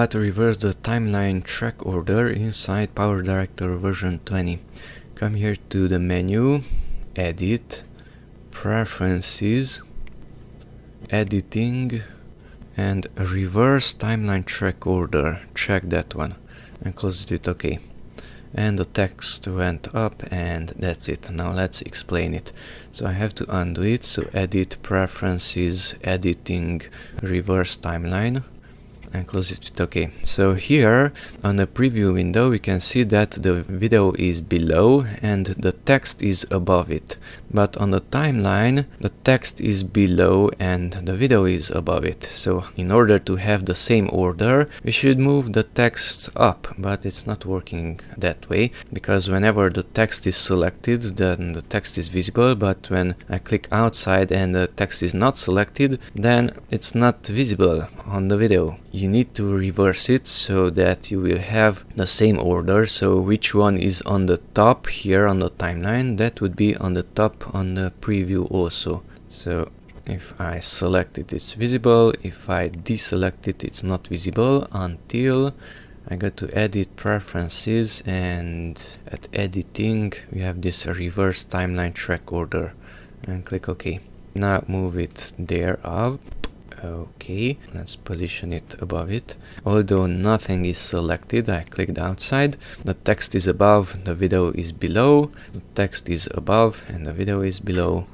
How to reverse the timeline track order inside PowerDirector version 20. Come here to the menu, Edit, Preferences, Editing, and Reverse Timeline Track Order. Check that one and close it with OK. And the text went up, and that's it. Now let's explain it. So I have to undo it. So Edit, Preferences, Editing, Reverse Timeline, and close it with OK. So here on the preview window we can see that the video is below and the text is above it, but on the timeline the text is below and the video is above it. So in order to have the same order we should move the text up, but it's not working that way, because whenever the text is selected then the text is visible, but when I click outside and the text is not selected then it's not visible on the video. You need to reverse it so that you will have the same order. So which one is on the top here on the timeline, that would be on the top on the preview also. So if I select it, it's visible. If I deselect it, it's not visible until I go to Edit, Preferences, and at Editing we have this Reverse Timeline Track Order, and click OK. Now move it there up. Okay, let's position it above it. Although nothing is selected, I clicked outside. The text is above, the video is below. The text is above and the video is below.